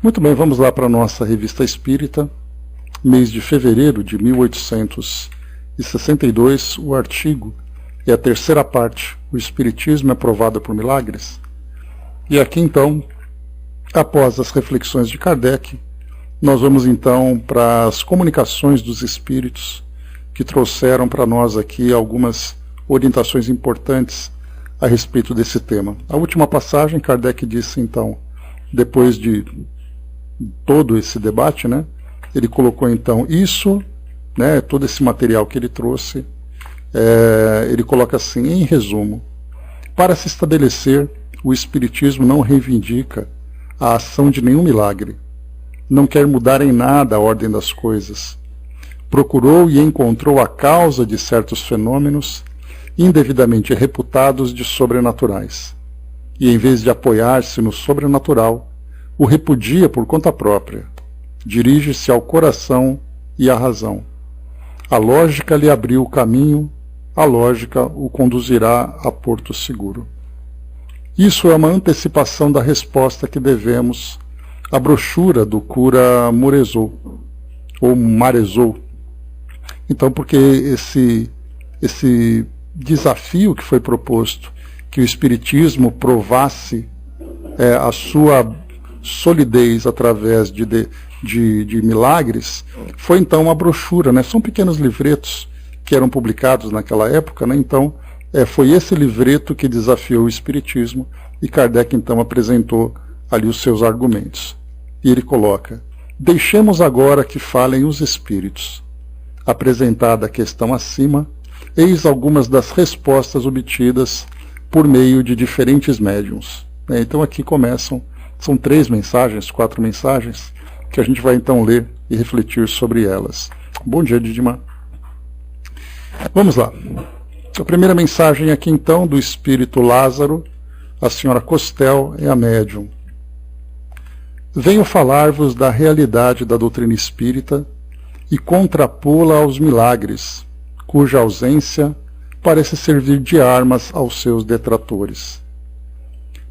Muito bem, vamos lá para a nossa Revista Espírita, mês de fevereiro de 1862, o artigo é a terceira parte, o Espiritismo é provado por milagres. E aqui então, após as reflexões de Kardec, nós vamos então para as comunicações dos Espíritos, que trouxeram para nós aqui algumas orientações importantes a respeito desse tema. A última passagem, Kardec disse então, depois de todo esse debate, né, ele colocou então isso, né, todo esse material que ele trouxe, ele coloca assim, em resumo: para se estabelecer, o Espiritismo não reivindica a ação de nenhum milagre, não quer mudar em nada a ordem das coisas, procurou e encontrou a causa de certos fenômenos indevidamente reputados de sobrenaturais, e em vez de apoiar-se no sobrenatural, o repudia por conta própria, dirige-se ao coração e à razão. A lógica lhe abriu o caminho, a lógica o conduzirá a porto seguro. Isso é uma antecipação da resposta que devemos à brochura do cura Morezou, ou Marezou. Então, porque esse desafio que foi proposto, que o Espiritismo provasse a sua solidez através de milagres, foi então uma brochura, né? São pequenos livretos que eram publicados naquela época, né? Então foi esse livreto que desafiou o Espiritismo, e Kardec então apresentou ali os seus argumentos. E ele coloca: deixemos agora que falem os Espíritos. Apresentada a questão acima, eis algumas das respostas obtidas por meio de diferentes médiuns. Então aqui começam, são 3 mensagens, 4 mensagens, que a gente vai então ler e refletir sobre elas. Bom dia, Didimar. Vamos lá. A primeira mensagem aqui então, do Espírito Lázaro, a senhora Costel é a médium. Venho falar-vos da realidade da doutrina espírita e contrapô-la aos milagres, cuja ausência parece servir de armas aos seus detratores.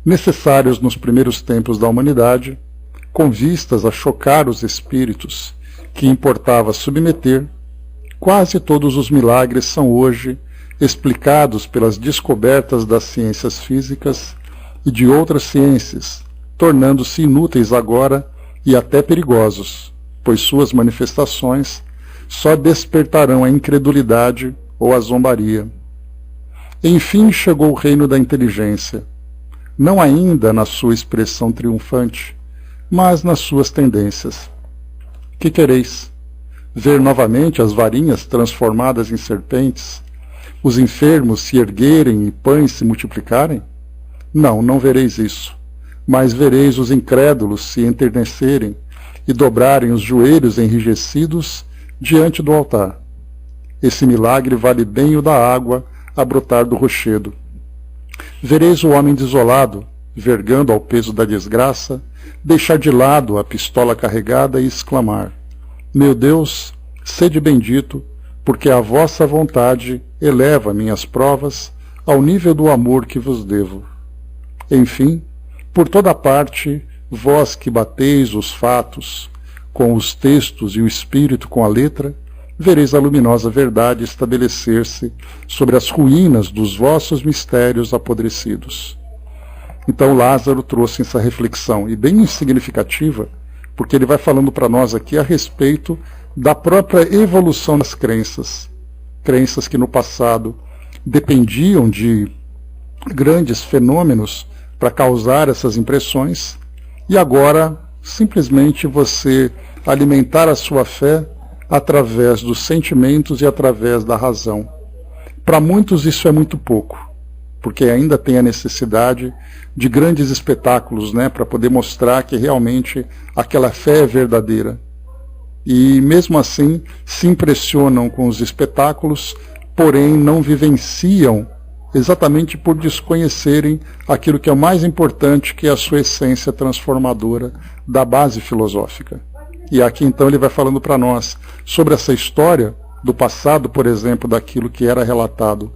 Necessários nos primeiros tempos da humanidade, com vistas a chocar os espíritos que importava submeter, quase todos os milagres são hoje explicados pelas descobertas das ciências físicas e de outras ciências, tornando-se inúteis agora e até perigosos, pois suas manifestações só despertarão a incredulidade ou a zombaria. Enfim chegou o reino da inteligência, não ainda na sua expressão triunfante, mas nas suas tendências. Que quereis? Ver novamente as varinhas transformadas em serpentes, os enfermos se erguerem e pães se multiplicarem? Não, não vereis isso, mas vereis os incrédulos se enternecerem e dobrarem os joelhos enrijecidos diante do altar. Esse milagre vale bem o da água a brotar do rochedo. Vereis o homem desolado, vergando ao peso da desgraça, deixar de lado a pistola carregada e exclamar: meu Deus, sede bendito, porque a vossa vontade eleva minhas provas ao nível do amor que vos devo. Enfim, por toda parte, vós que bateis os fatos com os textos e o espírito com a letra, vereis a luminosa verdade estabelecer-se sobre as ruínas dos vossos mistérios apodrecidos. Então Lázaro trouxe essa reflexão, e bem significativa, porque ele vai falando para nós aqui a respeito da própria evolução das crenças. Crenças que no passado dependiam de grandes fenômenos para causar essas impressões, e agora simplesmente você alimentar a sua fé através dos sentimentos e através da razão. Para muitos isso é muito pouco, porque ainda tem a necessidade de grandes espetáculos, né, para poder mostrar que realmente aquela fé é verdadeira. E mesmo assim se impressionam com os espetáculos, porém não vivenciam, exatamente por desconhecerem aquilo que é o mais importante, que é a sua essência transformadora da base filosófica. E aqui então ele vai falando para nós sobre essa história do passado, por exemplo, daquilo que era relatado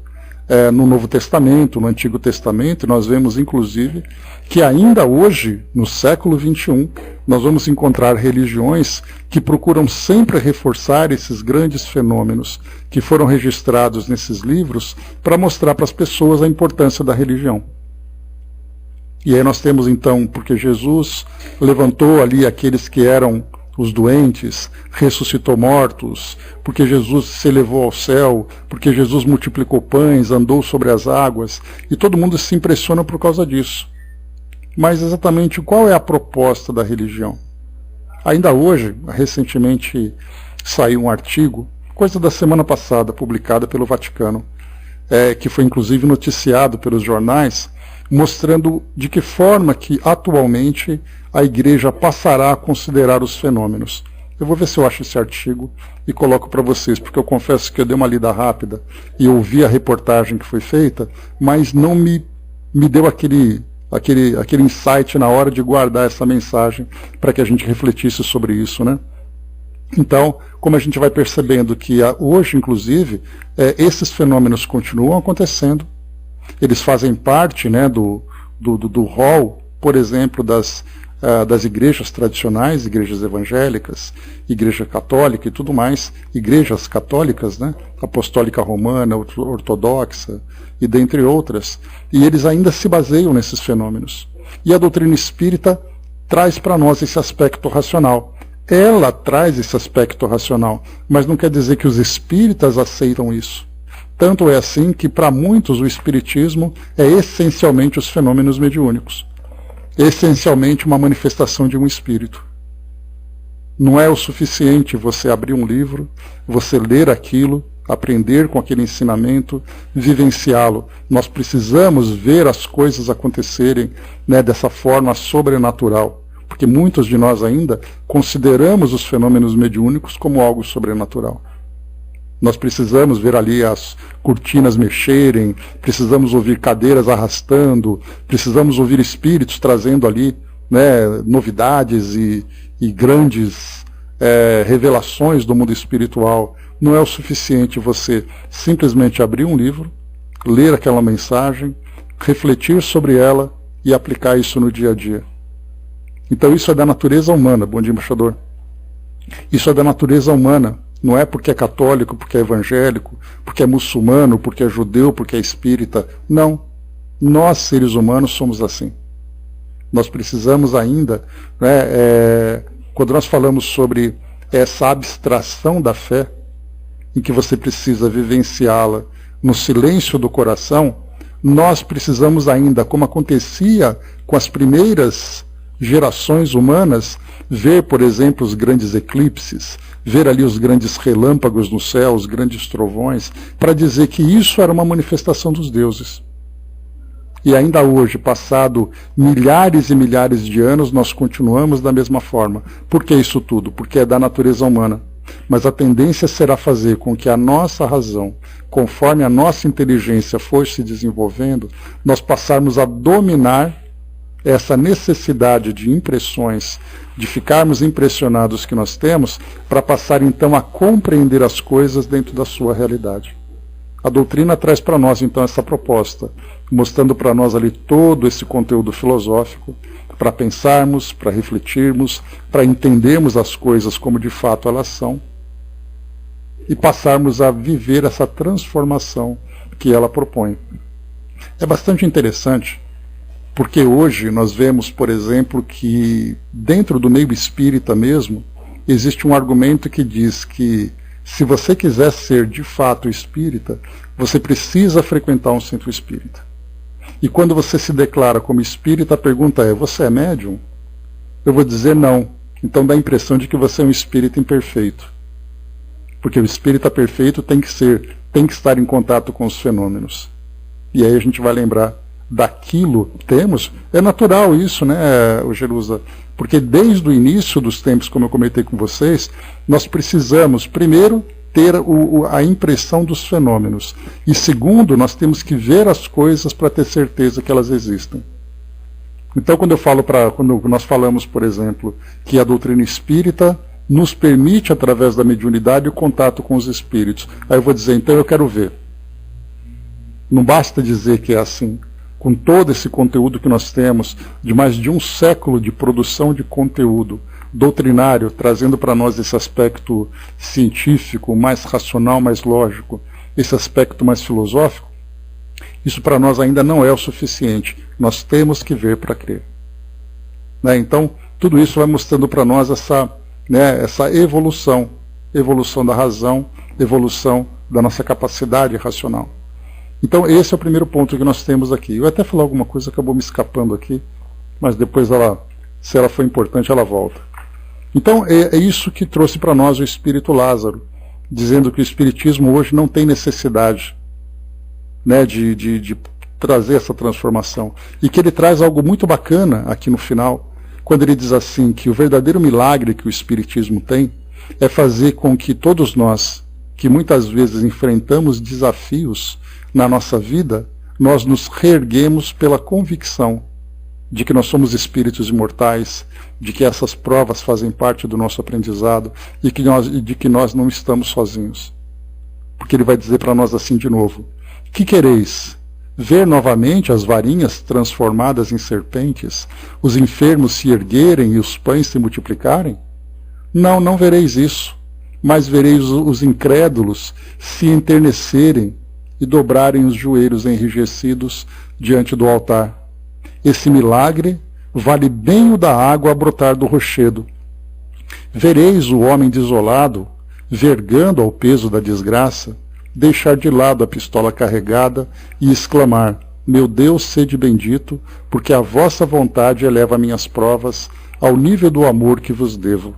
no Novo Testamento, no Antigo Testamento. Nós vemos inclusive que ainda hoje, no século XXI, nós vamos encontrar religiões que procuram sempre reforçar esses grandes fenômenos que foram registrados nesses livros para mostrar para as pessoas a importância da religião. E aí nós temos então, porque Jesus levantou ali aqueles que eram os doentes, ressuscitou mortos, porque Jesus se elevou ao céu, porque Jesus multiplicou pães, andou sobre as águas, e todo mundo se impressiona por causa disso. Mas exatamente qual é a proposta da religião? Ainda hoje, recentemente saiu um artigo, coisa da semana passada, publicada pelo Vaticano, que foi inclusive noticiado pelos jornais, mostrando de que forma que atualmente a Igreja passará a considerar os fenômenos. Eu vou ver se eu acho esse artigo e coloco para vocês, porque eu confesso que eu dei uma lida rápida e ouvi a reportagem que foi feita, mas não me deu aquele insight na hora de guardar essa mensagem para que a gente refletisse sobre isso, né? Então, como a gente vai percebendo que hoje, inclusive, esses fenômenos continuam acontecendo, eles fazem parte, né, do rol, por exemplo, das igrejas tradicionais, igrejas evangélicas, igreja católica e tudo mais, igrejas católicas, né, apostólica romana, ortodoxa e dentre outras, e eles ainda se baseiam nesses fenômenos. E a doutrina espírita traz para nós esse aspecto racional. Ela traz esse aspecto racional, mas não quer dizer que os espíritas aceitam isso. Tanto é assim que, para muitos, o espiritismo é essencialmente os fenômenos mediúnicos. Essencialmente uma manifestação de um espírito. Não é o suficiente você abrir um livro, você ler aquilo, aprender com aquele ensinamento, vivenciá-lo. Nós precisamos ver as coisas acontecerem, né, dessa forma sobrenatural. Porque muitos de nós ainda consideramos os fenômenos mediúnicos como algo sobrenatural. Nós precisamos ver ali as cortinas mexerem, precisamos ouvir cadeiras arrastando, precisamos ouvir espíritos trazendo ali, né, novidades e grandes revelações do mundo espiritual. Não é o suficiente você simplesmente abrir um livro, ler aquela mensagem, refletir sobre ela e aplicar isso no dia a dia. Então isso é da natureza humana, bom dia, embaixador. Isso é da natureza humana. Não é porque é católico, porque é evangélico, porque é muçulmano, porque é judeu, porque é espírita. Não. Nós, seres humanos, somos assim. Nós precisamos ainda, né, quando nós falamos sobre essa abstração da fé, em que você precisa vivenciá-la no silêncio do coração, nós precisamos ainda, como acontecia com as primeiras gerações humanas, ver, por exemplo, os grandes eclipses, ver ali os grandes relâmpagos no céu, os grandes trovões, para dizer que isso era uma manifestação dos deuses. E ainda hoje, passado milhares e milhares de anos, nós continuamos da mesma forma. Por que isso tudo? Porque é da natureza humana. Mas a tendência será fazer com que a nossa razão, conforme a nossa inteligência for se desenvolvendo, nós passarmos a dominar essa necessidade de impressões, de ficarmos impressionados que nós temos, para passar então a compreender as coisas dentro da sua realidade. A doutrina traz para nós então essa proposta, mostrando para nós ali todo esse conteúdo filosófico, para pensarmos, para refletirmos, para entendermos as coisas como de fato elas são, e passarmos a viver essa transformação que ela propõe. É bastante interessante, porque hoje nós vemos, por exemplo, que dentro do meio espírita mesmo, existe um argumento que diz que se você quiser ser de fato espírita, você precisa frequentar um centro espírita. E quando você se declara como espírita, a pergunta é, você é médium? Eu vou dizer não. Então dá a impressão de que você é um espírita imperfeito. Porque o espírita perfeito tem que estar em contato com os fenômenos. E aí a gente vai lembrar daquilo que temos. É natural isso, né, Jerusa? Porque desde o início dos tempos, como eu comentei com vocês, nós precisamos, primeiro, ter a impressão dos fenômenos. E segundo, nós temos que ver as coisas para ter certeza que elas existem. Então, quando nós falamos, por exemplo, que a doutrina espírita nos permite, através da mediunidade, o contato com os espíritos. Aí eu vou dizer, então eu quero ver. Não basta dizer que é assim. com todo esse conteúdo que nós temos, de mais de um século de produção de conteúdo doutrinário, trazendo para nós esse aspecto científico, mais racional, mais lógico, esse aspecto mais filosófico, isso para nós ainda não é o suficiente. Nós temos que ver para crer. Né? Então, tudo isso vai mostrando para nós essa evolução da razão, evolução da nossa capacidade racional. Então, esse é o primeiro ponto que nós temos aqui. Eu até falar alguma coisa, acabou me escapando aqui, mas depois se ela for importante, ela volta. Então, é isso que trouxe para nós o Espírito Lázaro, dizendo que o Espiritismo hoje não tem necessidade, né, de trazer essa transformação. E que ele traz algo muito bacana aqui no final, quando ele diz assim, que o verdadeiro milagre que o Espiritismo tem é fazer com que todos nós, que muitas vezes enfrentamos desafios na nossa vida, nós nos reerguemos pela convicção de que nós somos espíritos imortais, de que essas provas fazem parte do nosso aprendizado e de que nós não estamos sozinhos. Porque ele vai dizer para nós assim de novo: que quereis? Ver novamente as varinhas transformadas em serpentes, os enfermos se erguerem e os pães se multiplicarem? Não, não vereis isso, mas vereis os incrédulos se enternecerem e dobrarem os joelhos enrijecidos diante do altar. Esse milagre vale bem o da água a brotar do rochedo. Vereis o homem desolado, vergando ao peso da desgraça, deixar de lado a pistola carregada e exclamar: meu Deus, sede bendito, porque a vossa vontade eleva minhas provas ao nível do amor que vos devo.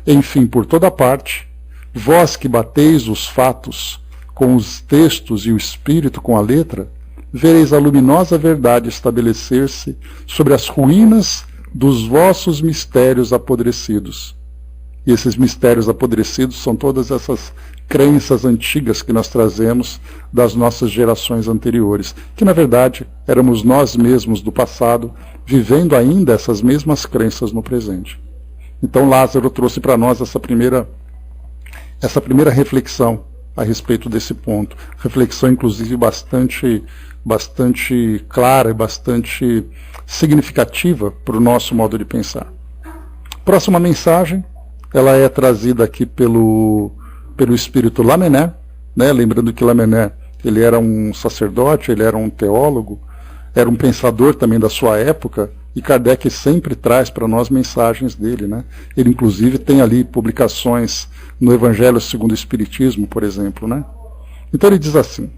Enfim, por toda parte, vós que bateis os fatos com os textos e o espírito com a letra, vereis a luminosa verdade estabelecer-se sobre as ruínas dos vossos mistérios apodrecidos. E esses mistérios apodrecidos são todas essas crenças antigas que nós trazemos das nossas gerações anteriores, que na verdade éramos nós mesmos do passado, vivendo ainda essas mesmas crenças no presente. Então Lázaro trouxe para nós essa primeira reflexão a respeito desse ponto. Reflexão, inclusive, bastante clara e bastante significativa para o nosso modo de pensar. Próxima mensagem, ela é trazida aqui pelo espírito Lamennais, né? Lembrando que Lamennais, ele era um sacerdote, ele era um teólogo, era um pensador também da sua época, e Kardec sempre traz para nós mensagens dele, né? Ele inclusive tem ali publicações no Evangelho segundo o Espiritismo, por exemplo, né? Então ele diz assim: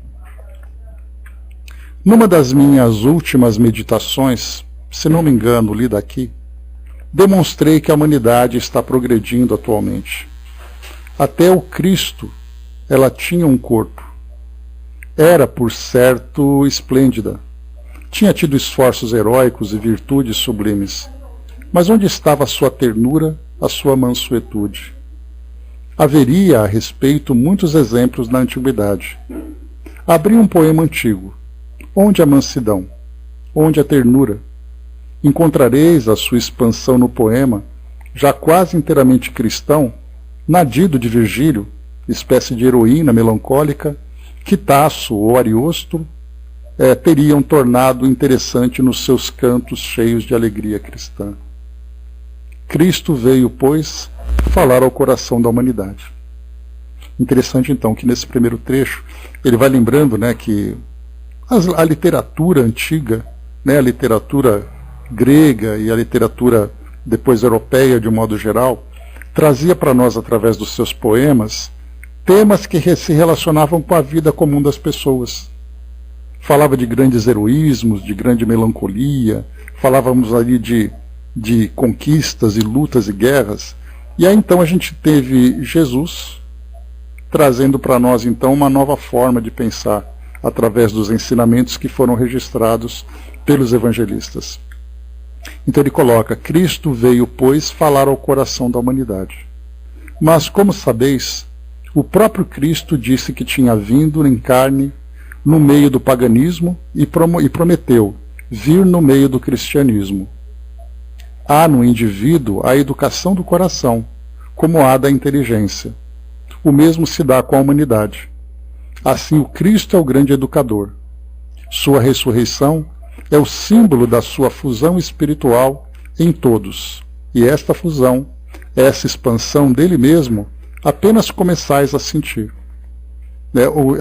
numa das minhas últimas meditações, se não me engano, li daqui, demonstrei que a humanidade está progredindo atualmente. Até o Cristo, ela tinha um corpo. Era, por certo, esplêndida. Tinha tido esforços heróicos e virtudes sublimes. Mas onde estava a sua ternura, a sua mansuetude? Haveria a respeito muitos exemplos na antiguidade. Abri um poema antigo. Onde a mansidão? Onde a ternura? Encontrareis a sua expansão no poema, já quase inteiramente cristão, Nadido de Virgílio, espécie de heroína melancólica, que Tasso ou Ariosto teriam tornado interessante nos seus cantos cheios de alegria cristã. Cristo veio, pois, falar ao coração da humanidade. Interessante, então, que nesse primeiro trecho, ele vai lembrando, né, que a literatura antiga, né, a literatura grega e a literatura depois europeia, de um modo geral, trazia para nós, através dos seus poemas, temas que se relacionavam com a vida comum das pessoas. Falava de grandes heroísmos, de grande melancolia, falávamos ali de conquistas e lutas e guerras. E aí então a gente teve Jesus trazendo para nós então uma nova forma de pensar, através dos ensinamentos que foram registrados pelos evangelistas. Então ele coloca: Cristo veio, pois, falar ao coração da humanidade. Mas, como sabeis, o próprio Cristo disse que tinha vindo em carne no meio do paganismo e prometeu vir no meio do cristianismo. Há no indivíduo a educação do coração, como há da inteligência. O mesmo se dá com a humanidade. Assim, o Cristo é o grande educador. sua ressurreição, é o símbolo da sua fusão espiritual em todos. E esta fusão, essa expansão dele mesmo, apenas começais a sentir.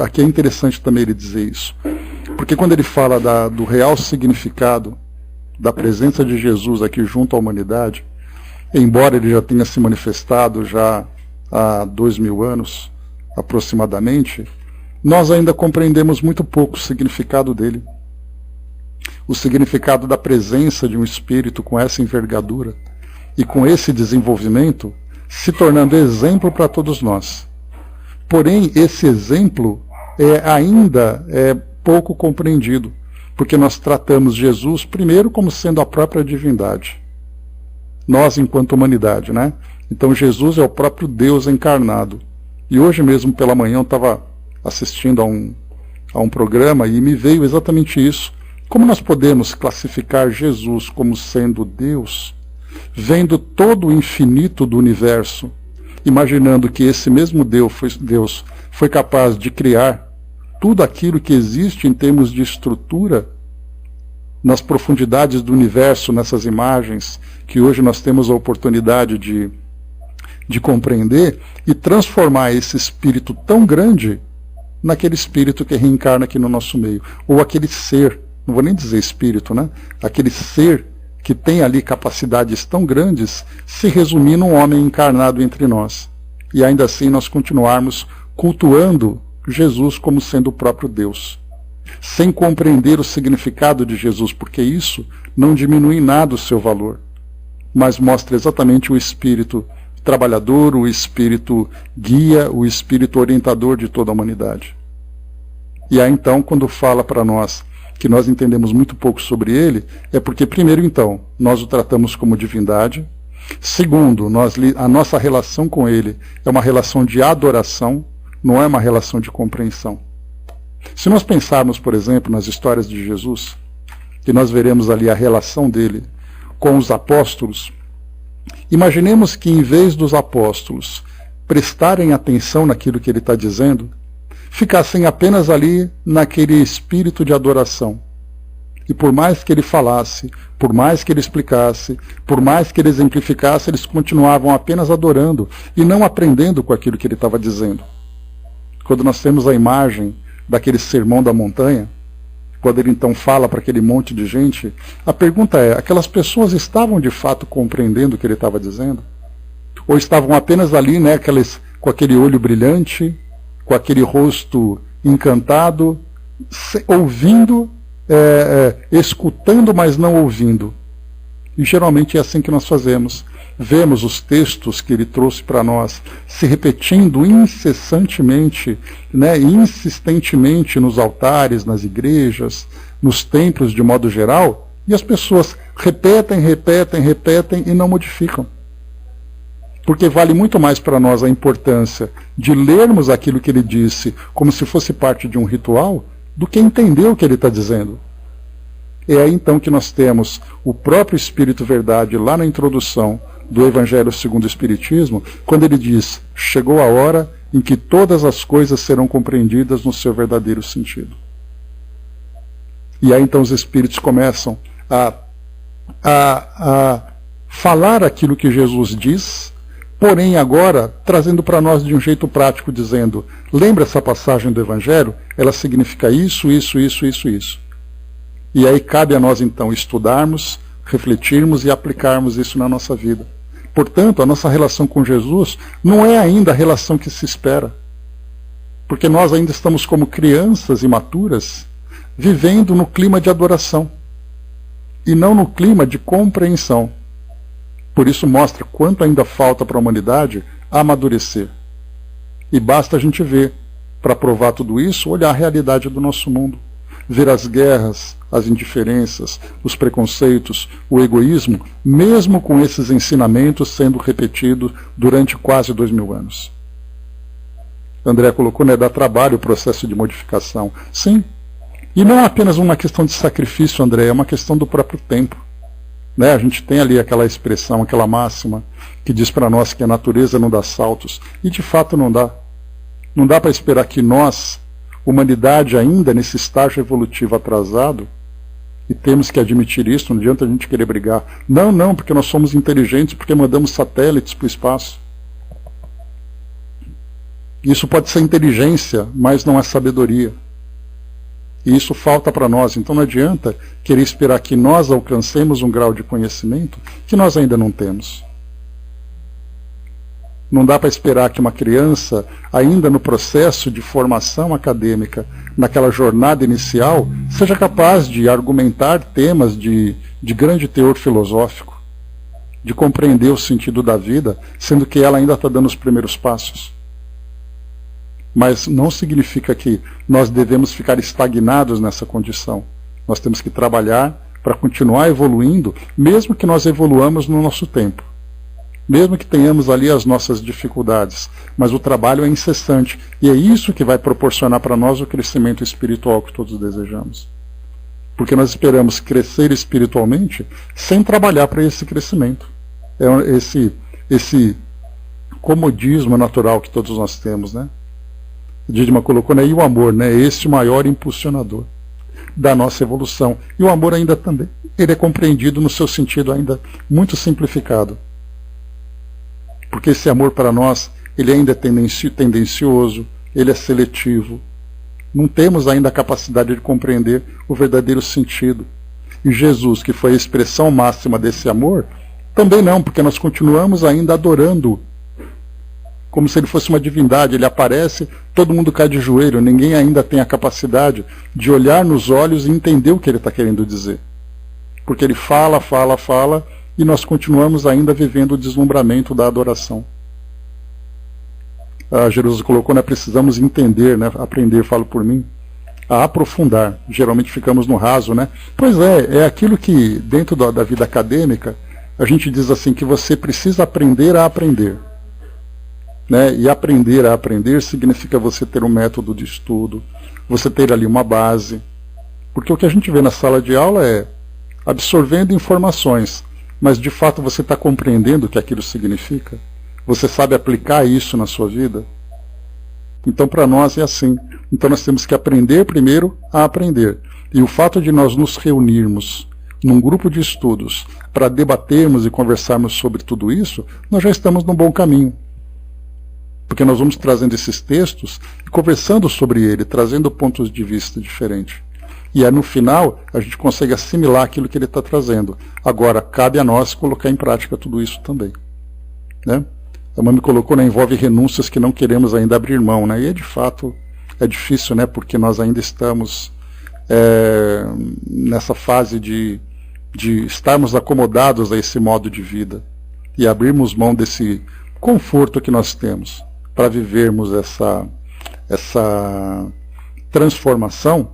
Aqui é interessante também ele dizer isso, porque quando ele fala do real significado da presença de Jesus aqui junto à humanidade, embora ele já tenha se manifestado já há 2000 anos aproximadamente, nós ainda compreendemos muito pouco o significado dele. O significado da presença de um espírito com essa envergadura e com esse desenvolvimento, se tornando exemplo para todos nós. Porém, esse exemplo ainda é pouco compreendido, porque nós tratamos Jesus primeiro como sendo a própria divindade. Nós enquanto humanidade, né? Então Jesus é o próprio Deus encarnado. E hoje mesmo pela manhã eu estava assistindo a um programa e me veio exatamente isso. Como nós podemos classificar Jesus como sendo Deus, vendo todo o infinito do universo, imaginando que esse mesmo Deus foi capaz de criar tudo aquilo que existe em termos de estrutura nas profundidades do universo, nessas imagens que hoje nós temos a oportunidade de compreender, e transformar esse espírito tão grande naquele espírito que reencarna aqui no nosso meio, ou aquele ser, não vou nem dizer espírito, né? Aquele ser que tem ali capacidades tão grandes, se resumir num homem encarnado entre nós. E ainda assim nós continuarmos cultuando Jesus como sendo o próprio Deus, sem compreender o significado de Jesus, porque isso não diminui em nada o seu valor, mas mostra exatamente o espírito trabalhador, o espírito guia, o espírito orientador de toda a humanidade. E aí então, quando fala para nós que nós entendemos muito pouco sobre ele, é porque primeiro então, nós o tratamos como divindade. Segundo, a nossa relação com ele é uma relação de adoração, não é uma relação de compreensão. Se nós pensarmos, por exemplo, nas histórias de Jesus, que nós veremos ali a relação dele com os apóstolos, imaginemos que em vez dos apóstolos prestarem atenção naquilo que ele está dizendo, ficassem apenas ali naquele espírito de adoração. E por mais que ele falasse, por mais que ele explicasse, por mais que ele exemplificasse, eles continuavam apenas adorando e não aprendendo com aquilo que ele estava dizendo. Quando nós temos a imagem daquele sermão da montanha, quando ele então fala para aquele monte de gente, a pergunta é, aquelas pessoas estavam de fato compreendendo o que ele estava dizendo? Ou estavam apenas ali, né, com aquele olho brilhante, com aquele rosto encantado, ouvindo, escutando, mas não ouvindo? E geralmente é assim que nós fazemos. Vemos os textos que ele trouxe para nós se repetindo incessantemente, né, insistentemente nos altares, nas igrejas, nos templos de modo geral, e as pessoas repetem e não modificam. Porque vale muito mais para nós a importância de lermos aquilo que ele disse como se fosse parte de um ritual, do que entender o que ele está dizendo. É aí então que nós temos o próprio Espírito Verdade lá na introdução do Evangelho segundo o Espiritismo, quando ele diz, chegou a hora em que todas as coisas serão compreendidas no seu verdadeiro sentido. E aí então os Espíritos começam a falar aquilo que Jesus diz, porém agora trazendo para nós de um jeito prático, dizendo, lembra essa passagem do Evangelho? Ela significa isso. E aí cabe a nós então estudarmos, refletirmos e aplicarmos isso na nossa vida. Portanto, a nossa relação com Jesus não é ainda a relação que se espera. Porque nós ainda estamos como crianças imaturas, vivendo no clima de adoração, e não no clima de compreensão. Por isso mostra quanto ainda falta para a humanidade amadurecer. E basta a gente ver, para provar tudo isso, olhar a realidade do nosso mundo. Ver as guerras, as indiferenças, os preconceitos, o egoísmo, mesmo com esses ensinamentos sendo repetidos durante quase 2000 anos. André colocou, né, dá trabalho o processo de modificação. Sim. E não é apenas uma questão de sacrifício, André, é uma questão do próprio tempo. Né? A gente tem ali aquela expressão, aquela máxima, que diz para nós que a natureza não dá saltos. E de fato não dá. Não dá para esperar que nós, humanidade ainda nesse estágio evolutivo atrasado, e temos que admitir isso, não adianta a gente querer brigar. Não, não, porque nós somos inteligentes, porque mandamos satélites para o espaço. Isso pode ser inteligência, mas não é sabedoria. E isso falta para nós. Então não adianta querer esperar que nós alcancemos um grau de conhecimento que nós ainda não temos. Não dá para esperar que uma criança, ainda no processo de formação acadêmica, naquela jornada inicial, seja capaz de argumentar temas de grande teor filosófico, de compreender o sentido da vida, sendo que ela ainda está dando os primeiros passos. Mas não significa que nós devemos ficar estagnados nessa condição. Nós temos que trabalhar para continuar evoluindo, mesmo que nós evoluamos no nosso tempo. Mesmo que tenhamos ali as nossas dificuldades. Mas o trabalho é incessante. E é isso que vai proporcionar para nós o crescimento espiritual que todos desejamos. Porque nós esperamos crescer espiritualmente sem trabalhar para esse crescimento. É esse comodismo natural que todos nós temos, né? Didima colocou, né? E o amor, né? Esse maior impulsionador da nossa evolução. E o amor ainda também, ele é compreendido no seu sentido ainda muito simplificado. Porque esse amor para nós, ele ainda é tendencioso, ele é seletivo. Não temos ainda a capacidade de compreender o verdadeiro sentido. E Jesus, que foi a expressão máxima desse amor, também não, porque nós continuamos ainda adorando como se ele fosse uma divindade. Ele aparece, todo mundo cai de joelho, ninguém ainda tem a capacidade de olhar nos olhos e entender o que ele está querendo dizer. Porque ele fala, e nós continuamos ainda vivendo o deslumbramento da adoração. Jesus colocou, né, precisamos entender, né, aprender, falo por mim, a aprofundar. Geralmente ficamos no raso, né? Pois é aquilo que dentro da vida acadêmica, a gente diz assim, que você precisa aprender a aprender. Né? E aprender a aprender significa você ter um método de estudo, você ter ali uma base. Porque o que a gente vê na sala de aula é absorvendo informações, mas de fato você está compreendendo o que aquilo significa? Você sabe aplicar isso na sua vida? Então para nós é assim. Então nós temos que aprender primeiro a aprender. E o fato de nós nos reunirmos num grupo de estudos para debatermos e conversarmos sobre tudo isso, nós já estamos num bom caminho. Porque nós vamos trazendo esses textos e conversando sobre ele, trazendo pontos de vista diferentes. E aí no final a gente consegue assimilar aquilo que ele está trazendo. Agora, cabe a nós colocar em prática tudo isso também. Né? A mãe me colocou, né, envolve renúncias que não queremos ainda abrir mão. Né? E de fato é difícil, né, porque nós ainda estamos nessa fase de estarmos acomodados a esse modo de vida. E abrirmos mão desse conforto que nós temos para vivermos essa transformação,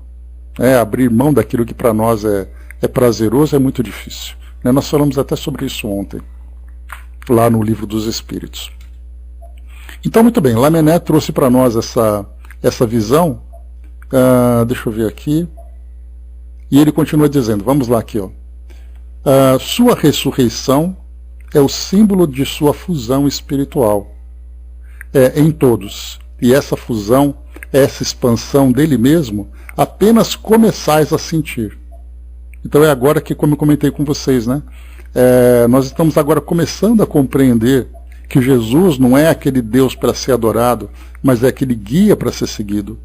abrir mão daquilo que para nós é prazeroso, é muito difícil. Né? Nós falamos até sobre isso ontem, lá no Livro dos Espíritos. Então, muito bem, Lamennais trouxe para nós essa visão, deixa eu ver aqui, e ele continua dizendo, vamos lá aqui, ó. Sua ressurreição é o símbolo de sua fusão espiritual em todos. E essa fusão, essa expansão dele mesmo, apenas começais a sentir. Então é agora que, como eu comentei com vocês, né? Nós estamos agora começando a compreender que Jesus não é aquele Deus para ser adorado, mas é aquele guia para ser seguido.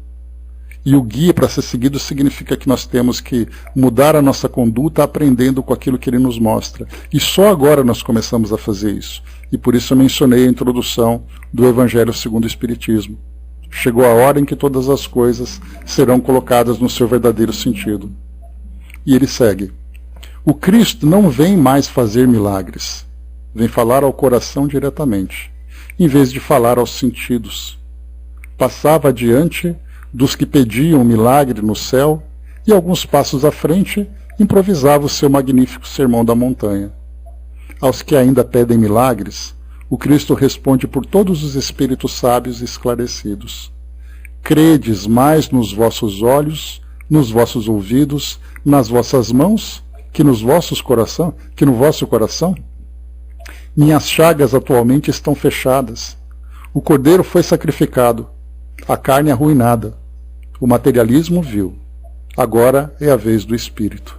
E o guia para ser seguido significa que nós temos que mudar a nossa conduta aprendendo com aquilo que ele nos mostra. E só agora nós começamos a fazer isso. E por isso eu mencionei a introdução do Evangelho segundo o Espiritismo. Chegou a hora em que todas as coisas serão colocadas no seu verdadeiro sentido. E ele segue. O Cristo não vem mais fazer milagres. Vem falar ao coração diretamente, em vez de falar aos sentidos. Passava adiante dos que pediam um milagre no céu, e alguns passos à frente improvisava o seu magnífico sermão da montanha. Aos que ainda pedem milagres, o Cristo responde por todos os espíritos sábios e esclarecidos. Credes mais nos vossos olhos, nos vossos ouvidos, nas vossas mãos, que no vosso coração? Minhas chagas atualmente estão fechadas. O cordeiro foi sacrificado, a carne arruinada. O materialismo viu. Agora é a vez do espírito.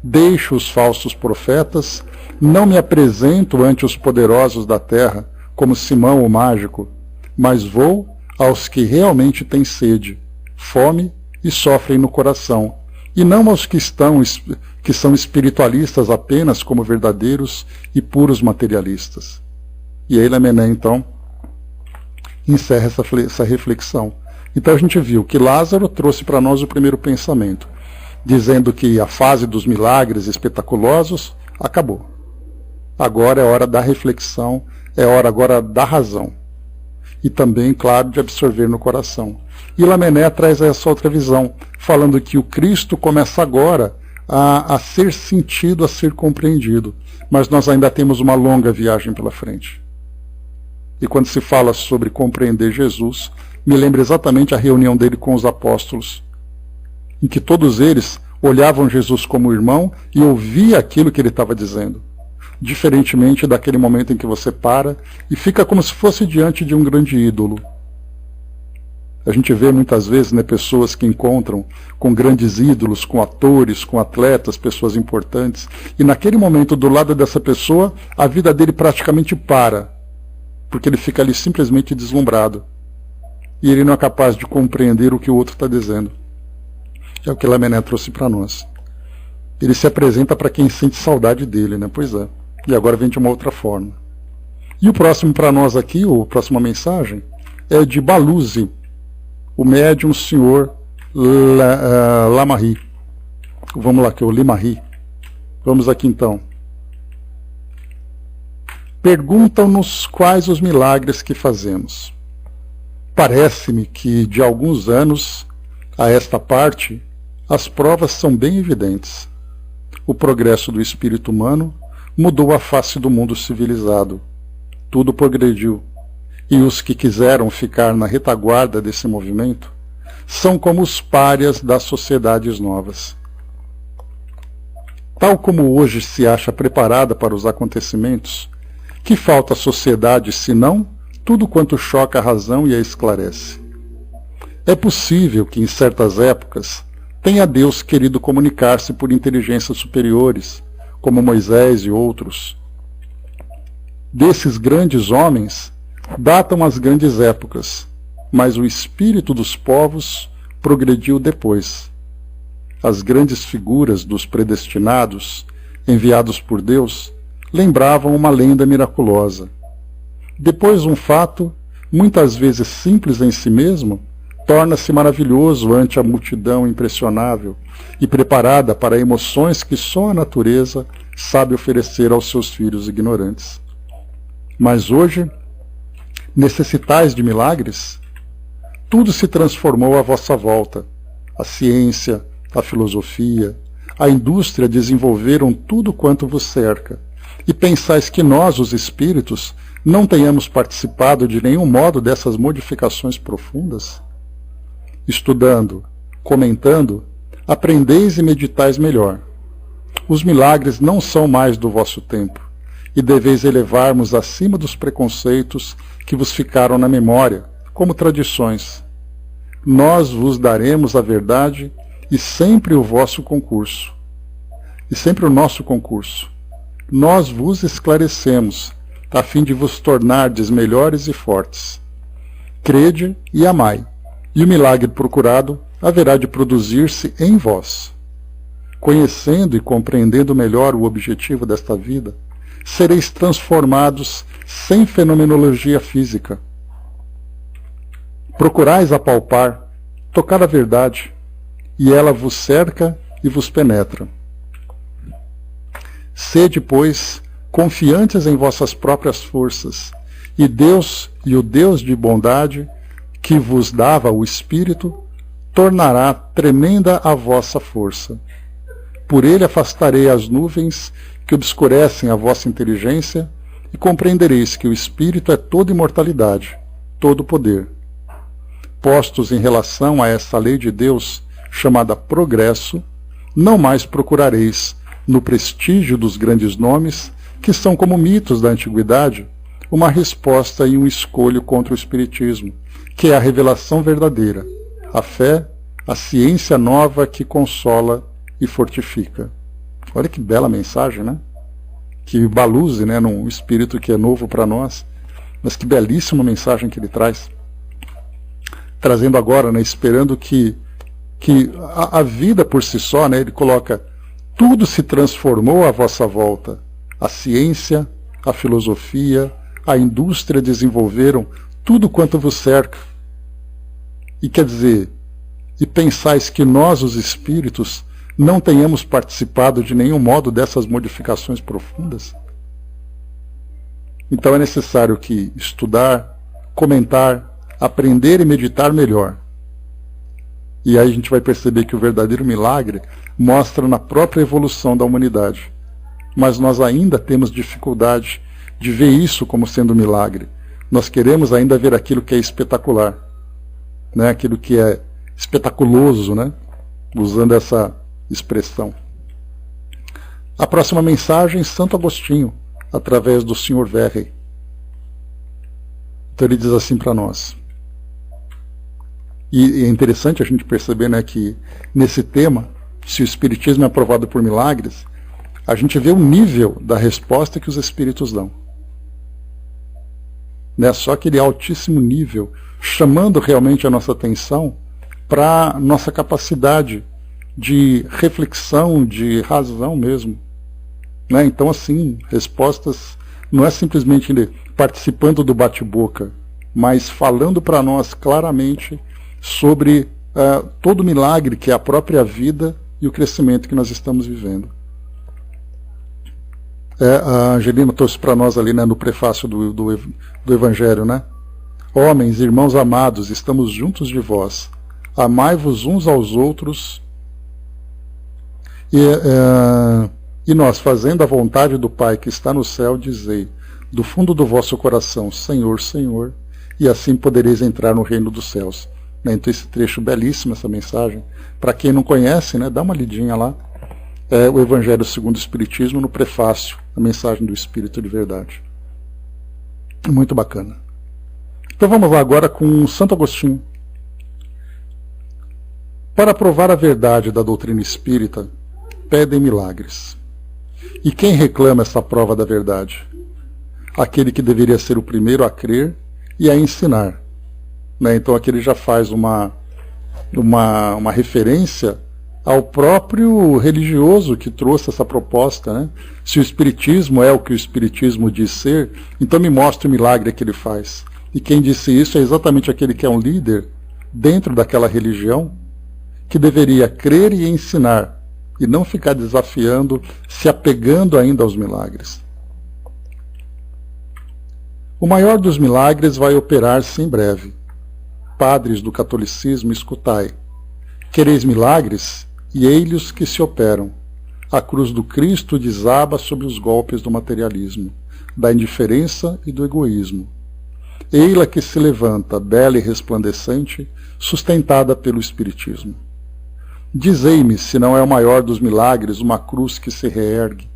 Deixo os falsos profetas, não me apresento ante os poderosos da terra, como Simão o mágico, mas vou aos que realmente têm sede, fome e sofrem no coração, e não aos que são espiritualistas apenas como verdadeiros e puros materialistas. E aí Lamennais, então, encerra essa reflexão. Então a gente viu que Lázaro trouxe para nós o primeiro pensamento, dizendo que a fase dos milagres espetaculosos acabou. Agora é hora da reflexão, é hora agora da razão. E também, claro, de absorver no coração. E Lamennais traz essa outra visão, falando que o Cristo começa agora a ser sentido, a ser compreendido. Mas nós ainda temos uma longa viagem pela frente. E quando se fala sobre compreender Jesus, me lembra exatamente a reunião dele com os apóstolos, em que todos eles olhavam Jesus como irmão e ouviam aquilo que ele estava dizendo. Diferentemente daquele momento em que você para e fica como se fosse diante de um grande ídolo. A gente vê muitas vezes, né, pessoas que encontram com grandes ídolos, com atores, com atletas, pessoas importantes, e naquele momento, do lado dessa pessoa, a vida dele praticamente para, porque ele fica ali simplesmente deslumbrado. E ele não é capaz de compreender o que o outro está dizendo. É o que Lamennais trouxe para nós. Ele se apresenta para quem sente saudade dele, né? Pois é. E agora vem de uma outra forma. E o próximo para nós aqui, a próxima mensagem, é de Baluzi, o médium senhor Lamarri. Vamos lá, que é o Limarri. Vamos aqui então. Perguntam-nos quais os milagres que fazemos. Parece-me que, de alguns anos a esta parte, as provas são bem evidentes. O progresso do espírito humano mudou a face do mundo civilizado. Tudo progrediu. E os que quiseram ficar na retaguarda desse movimento são como os párias das sociedades novas. Tal como hoje se acha preparada para os acontecimentos, que falta à sociedade senão tudo quanto choca a razão e a esclarece. É possível que, em certas épocas, tenha Deus querido comunicar-se por inteligências superiores, como Moisés e outros. Desses grandes homens datam as grandes épocas, mas o espírito dos povos progrediu depois. As grandes figuras dos predestinados, enviados por Deus, lembravam uma lenda miraculosa. Depois um fato, muitas vezes simples em si mesmo, torna-se maravilhoso ante a multidão impressionável e preparada para emoções que só a natureza sabe oferecer aos seus filhos ignorantes. Mas hoje, necessitais de milagres? Tudo se transformou à vossa volta. A ciência, a filosofia, a indústria desenvolveram tudo quanto vos cerca. E pensais que nós, os espíritos, não tenhamos participado de nenhum modo dessas modificações profundas? Estudando, comentando, aprendeis e meditais melhor. Os milagres não são mais do vosso tempo, e deveis elevar-vos acima dos preconceitos que vos ficaram na memória, como tradições. Nós vos daremos a verdade e sempre o vosso concurso. E sempre o nosso concurso. Nós vos esclarecemos, a fim de vos tornardes melhores e fortes. Crede e amai, e o milagre procurado haverá de produzir-se em vós. Conhecendo e compreendendo melhor o objetivo desta vida, sereis transformados sem fenomenologia física. Procurais apalpar, tocar a verdade, e ela vos cerca e vos penetra. Sede, pois, confiantes em vossas próprias forças, e Deus, e o Deus de bondade, que vos dava o Espírito, tornará tremenda a vossa força. Por ele afastarei as nuvens que obscurecem a vossa inteligência, e compreendereis que o Espírito é toda imortalidade, todo poder. Postos em relação a essa lei de Deus, chamada progresso, não mais procurareis, no prestígio dos grandes nomes, que são como mitos da antiguidade, uma resposta e um escolho contra o Espiritismo, que é a revelação verdadeira, a fé a ciência nova que consola e fortifica. Olha que bela mensagem, né? Que baluze, né, num espírito que é novo para nós, mas que belíssima mensagem que ele traz. Trazendo agora, né, esperando que a vida por si só, né, ele coloca, tudo se transformou à vossa volta. A ciência, a filosofia, a indústria desenvolveram tudo quanto vos cerca. E quer dizer, e pensais que nós, os espíritos, não tenhamos participado de nenhum modo dessas modificações profundas? Então é necessário que estudar, comentar, aprender e meditar melhor. E aí a gente vai perceber que o verdadeiro milagre mostra na própria evolução da humanidade. Mas nós ainda temos dificuldade de ver isso como sendo milagre. Nós queremos ainda ver aquilo que é espetacular, né? Aquilo que é espetaculoso, né? Usando essa expressão. A próxima mensagem, Santo Agostinho, através do Sr. Verrey. Então ele diz assim para nós. E é interessante a gente perceber, né, que nesse tema, se o Espiritismo é aprovado por milagres, a gente vê o nível da resposta que os Espíritos dão. Né? Só aquele altíssimo nível, chamando realmente a nossa atenção para nossa capacidade de reflexão, de razão mesmo. Né? Então, assim, respostas não é simplesmente participando do bate-boca, mas falando para nós claramente sobre todo o milagre que é a própria vida e o crescimento que nós estamos vivendo. A Angelina trouxe para nós ali, né, no prefácio do Evangelho, né? Homens, irmãos amados, estamos juntos de vós. Amai-vos uns aos outros. E nós, fazendo a vontade do Pai que está no céu, dizei, do fundo do vosso coração, Senhor, Senhor, e assim podereis entrar no reino dos céus. Então esse trecho belíssimo, essa mensagem. Para quem não conhece, né, dá uma lidinha lá. É o Evangelho segundo o Espiritismo, no prefácio, a mensagem do Espírito de Verdade. Muito bacana. Então vamos lá agora com Santo Agostinho. Para provar a verdade da doutrina espírita, pedem milagres. E quem reclama essa prova da verdade? Aquele que deveria ser o primeiro a crer e a ensinar. Né? Então aqui ele já faz uma referência ao próprio religioso que trouxe essa proposta. Né? Se o Espiritismo é o que o Espiritismo diz ser, então me mostre o milagre que ele faz. E quem disse isso é exatamente aquele que é um líder dentro daquela religião, que deveria crer e ensinar, e não ficar desafiando, se apegando ainda aos milagres. O maior dos milagres vai operar-se em breve. Padres do catolicismo, escutai. Quereis milagres? E ei-los que se operam. A cruz do Cristo desaba sob os golpes do materialismo, da indiferença e do egoísmo. Ei-la que se levanta, bela e resplandecente, sustentada pelo Espiritismo. Dizei-me se não é o maior dos milagres uma cruz que se reergue,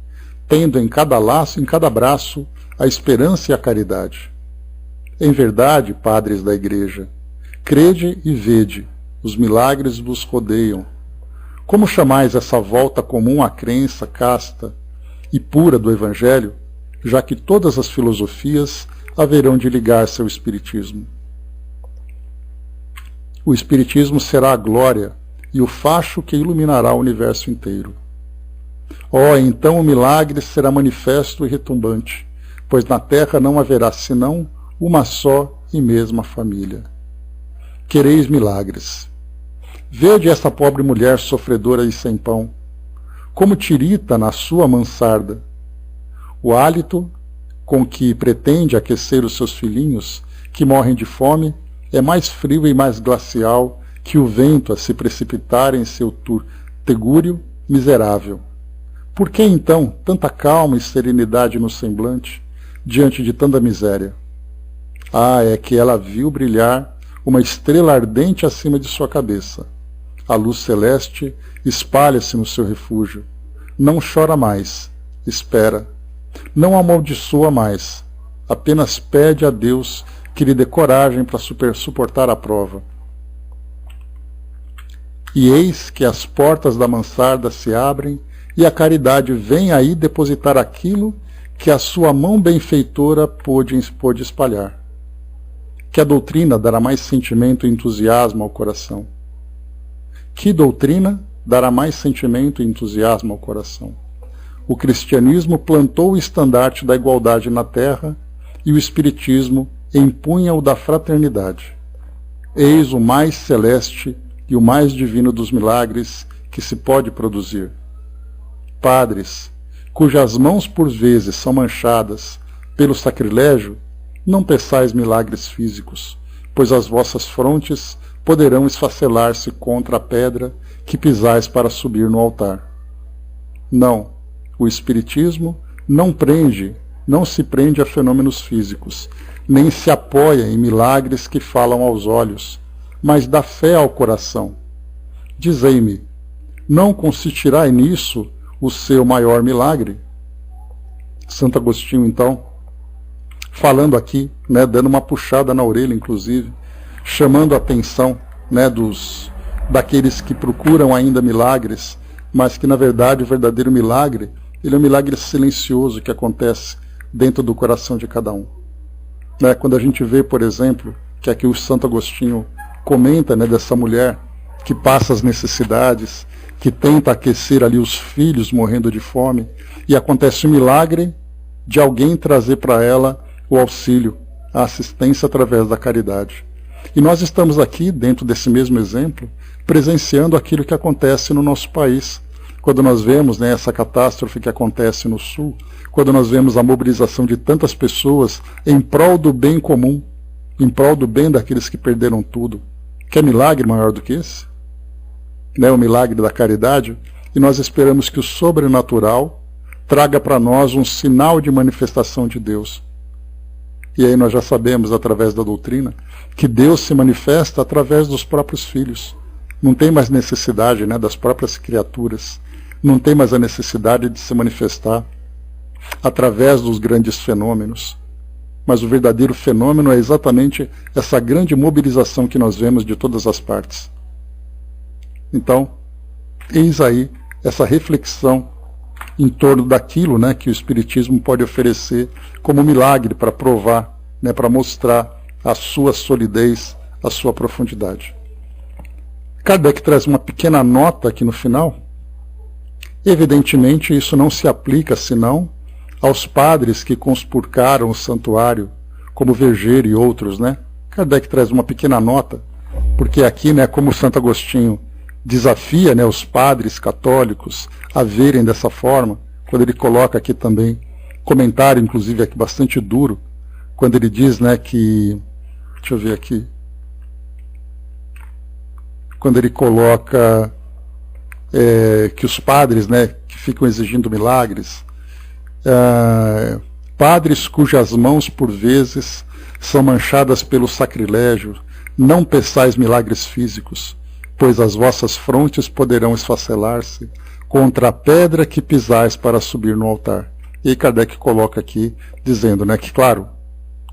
tendo em cada laço, em cada braço, a esperança e a caridade. Em verdade, padres da Igreja, crede e vede, os milagres vos rodeiam. Como chamais essa volta comum à crença casta e pura do Evangelho, já que todas as filosofias haverão de ligar-se ao Espiritismo? O Espiritismo será a glória e o facho que iluminará o universo inteiro. Então o milagre será manifesto e retumbante, pois na terra não haverá senão uma só e mesma família. Quereis milagres. Vede esta pobre mulher sofredora e sem pão, como tirita na sua mansarda. O hálito com que pretende aquecer os seus filhinhos, que morrem de fome, é mais frio e mais glacial que o vento a se precipitar em seu tegúrio miserável. Por que então tanta calma e serenidade no semblante, diante de tanta miséria? É que ela viu brilhar uma estrela ardente acima de sua cabeça. A luz celeste espalha-se no seu refúgio. Não chora mais, espera. Não amaldiçoa mais, apenas pede a Deus que lhe dê coragem para suportar a prova. E eis que as portas da mansarda se abrem, e a caridade vem aí depositar aquilo que a sua mão benfeitora pôde espalhar. Que a doutrina dará mais sentimento e entusiasmo ao coração. Que doutrina dará mais sentimento e entusiasmo ao coração? O cristianismo plantou o estandarte da igualdade na terra e o espiritismo empunha o da fraternidade. Eis o mais celeste e o mais divino dos milagres que se pode produzir. Padres, cujas mãos por vezes são manchadas pelo sacrilégio, não peçais milagres físicos, pois as vossas frontes poderão esfacelar-se contra a pedra que pisais para subir no altar. Não, o Espiritismo não se prende a fenômenos físicos, nem se apoia em milagres que falam aos olhos, mas dá fé ao coração. Dizei-me, não consistirá nisso o seu maior milagre? Santo Agostinho, então, falando aqui, dando uma puxada na orelha, inclusive, chamando a atenção daqueles que procuram ainda milagres, mas que, na verdade, o verdadeiro milagre, ele é um milagre silencioso que acontece dentro do coração de cada um. Quando a gente vê, por exemplo, que aqui o Santo Agostinho comenta dessa mulher que passa as necessidades, que tenta aquecer ali os filhos morrendo de fome, e acontece o milagre de alguém trazer para ela o auxílio, a assistência através da caridade. E nós estamos aqui, dentro desse mesmo exemplo, presenciando aquilo que acontece no nosso país. Quando nós vemos essa catástrofe que acontece no Sul, quando nós vemos a mobilização de tantas pessoas em prol do bem comum, em prol do bem daqueles que perderam tudo. Quer milagre maior do que esse? O milagre da caridade. E nós esperamos que o sobrenatural traga para nós um sinal de manifestação de Deus. E aí nós já sabemos, através da doutrina, que Deus se manifesta através dos próprios filhos. Não tem mais necessidade das próprias criaturas. Não tem mais a necessidade de se manifestar através dos grandes fenômenos. Mas o verdadeiro fenômeno é exatamente essa grande mobilização que nós vemos de todas as partes. Então, eis aí essa reflexão em torno daquilo que o Espiritismo pode oferecer como milagre para provar, para mostrar a sua solidez, a sua profundidade. Kardec traz uma pequena nota aqui no final. Evidentemente, isso não se aplica senão aos padres que conspurcaram o santuário, como Verger e outros, Kardec traz uma pequena nota, porque aqui, como Santo Agostinho desafia os padres católicos a verem dessa forma, quando ele coloca aqui também, comentário inclusive aqui bastante duro, quando ele diz que, deixa eu ver aqui, quando ele coloca que os padres que ficam exigindo milagres, padres cujas mãos por vezes são manchadas pelo sacrilégio, não peçais milagres físicos, pois as vossas frontes poderão esfacelar-se contra a pedra que pisais para subir no altar. E aí Kardec coloca aqui, dizendo que, claro,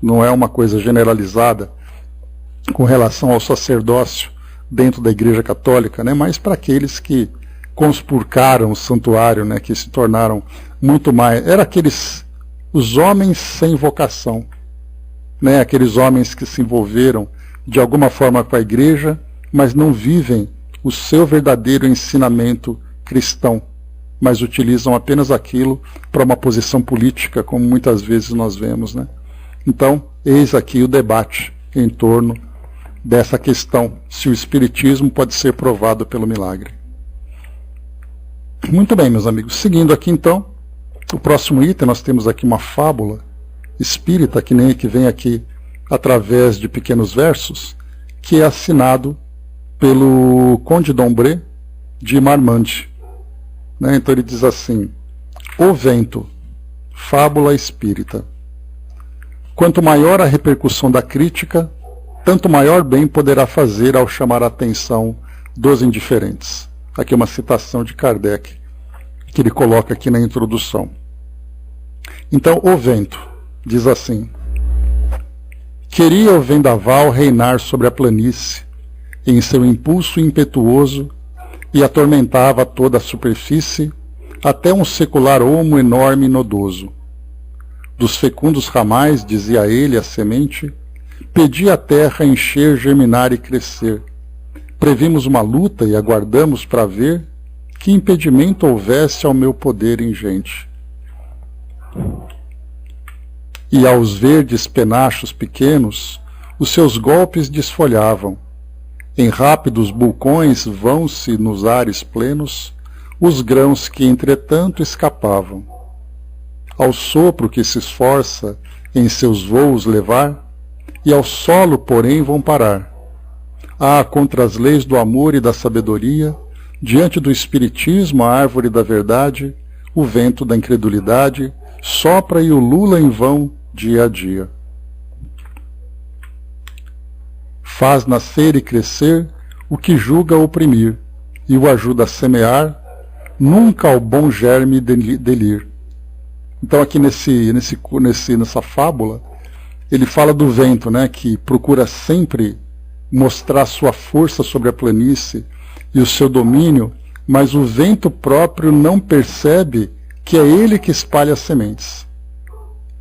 não é uma coisa generalizada com relação ao sacerdócio dentro da Igreja Católica, mas para aqueles que conspurcaram o santuário, que se tornaram muito mais... Era os homens sem vocação, aqueles homens que se envolveram de alguma forma com a Igreja, mas não vivem o seu verdadeiro ensinamento cristão, mas utilizam apenas aquilo para uma posição política, como muitas vezes nós vemos. Então, eis aqui o debate em torno dessa questão, se o Espiritismo pode ser provado pelo milagre. Muito bem, meus amigos. Seguindo aqui, então, o próximo item, nós temos aqui uma fábula espírita, que vem aqui através de pequenos versos, que é assinado pelo Conde d'Ombré de Marmande. Então ele diz assim: O vento, fábula espírita. Quanto maior a repercussão da crítica, tanto maior bem poderá fazer ao chamar a atenção dos indiferentes. Aqui é uma citação de Kardec, que ele coloca aqui na introdução. Então, o vento diz assim: Queria o vendaval reinar sobre a planície, em seu impulso impetuoso, e atormentava toda a superfície, até um secular olmo enorme e nodoso. Dos fecundos ramais, dizia ele, a semente, pedi a terra encher, germinar e crescer. Previmos uma luta e aguardamos para ver que impedimento houvesse ao meu poder ingente. E aos verdes penachos pequenos, os seus golpes desfolhavam. Em rápidos vulcões vão-se nos ares plenos os grãos que, entretanto, escapavam. Ao sopro que se esforça em seus voos levar, e ao solo, porém, vão parar. Contra as leis do amor e da sabedoria, diante do espiritismo, a árvore da verdade, o vento da incredulidade, sopra e ulula em vão dia a dia. Faz nascer e crescer o que julga oprimir, e o ajuda a semear, nunca ao bom germe delir. Então aqui nessa fábula, ele fala do vento, né, que procura sempre mostrar sua força sobre a planície e o seu domínio, mas o vento próprio não percebe que é ele que espalha as sementes,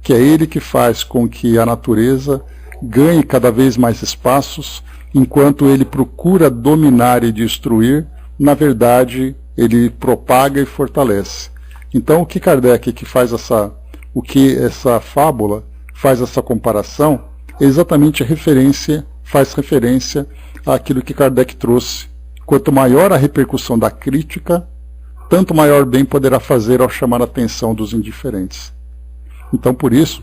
que é ele que faz com que a natureza ganhe cada vez mais espaços, enquanto ele procura dominar e destruir, na verdade ele propaga e fortalece. Então o que Kardec que faz essa fábula faz essa comparação, é exatamente faz referência àquilo que Kardec trouxe. Quanto maior a repercussão da crítica, tanto maior bem poderá fazer ao chamar a atenção dos indiferentes. Então, por isso,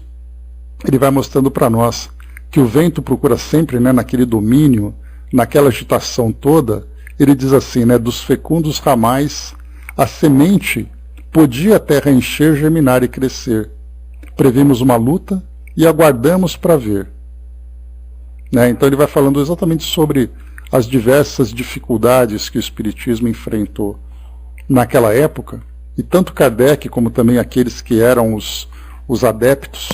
ele vai mostrando para nós que o vento procura sempre, né, naquele domínio, naquela agitação toda, ele diz assim, né, dos fecundos ramais, a semente podia a terra encher, germinar e crescer. Previmos uma luta e aguardamos para ver. Né? Então ele vai falando exatamente sobre as diversas dificuldades que o Espiritismo enfrentou naquela época, e tanto Kardec como também aqueles que eram os adeptos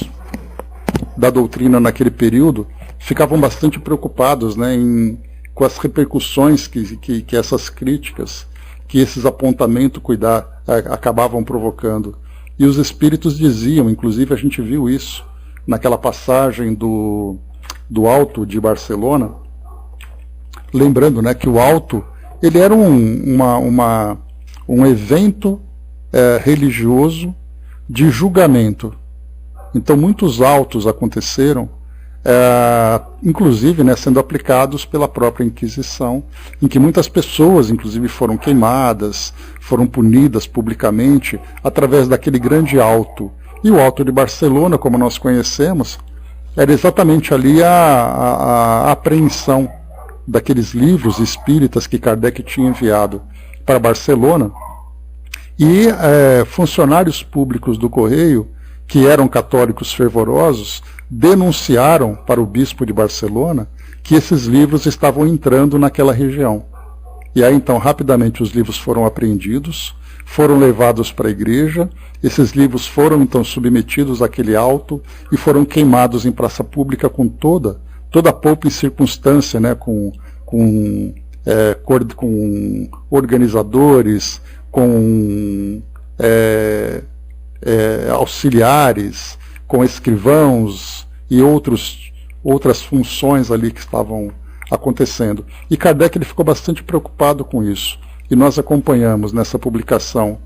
da doutrina naquele período, ficavam bastante preocupados, né, com as repercussões que essas críticas, que esses apontamentos acabavam provocando. E os espíritos diziam, inclusive a gente viu isso naquela passagem do Alto de Barcelona, lembrando, né, que o Alto ele era um evento religioso de julgamento. Então muitos autos aconteceram, inclusive, né, sendo aplicados pela própria Inquisição, em que muitas pessoas, inclusive, foram queimadas, foram punidas publicamente através daquele grande auto. E o Alto de Barcelona, como nós conhecemos, era exatamente ali a apreensão daqueles livros espíritas que Kardec tinha enviado para Barcelona, e funcionários públicos do Correio, que eram católicos fervorosos, denunciaram para o bispo de Barcelona que esses livros estavam entrando naquela região. E aí então rapidamente os livros foram apreendidos, foram levados para a igreja, esses livros foram então submetidos àquele auto e foram queimados em praça pública com toda a pompa e circunstância, né, com organizadores, com auxiliares, com escrivãos e outras funções ali que estavam acontecendo. E Kardec ele ficou bastante preocupado com isso. E nós acompanhamos nessa publicação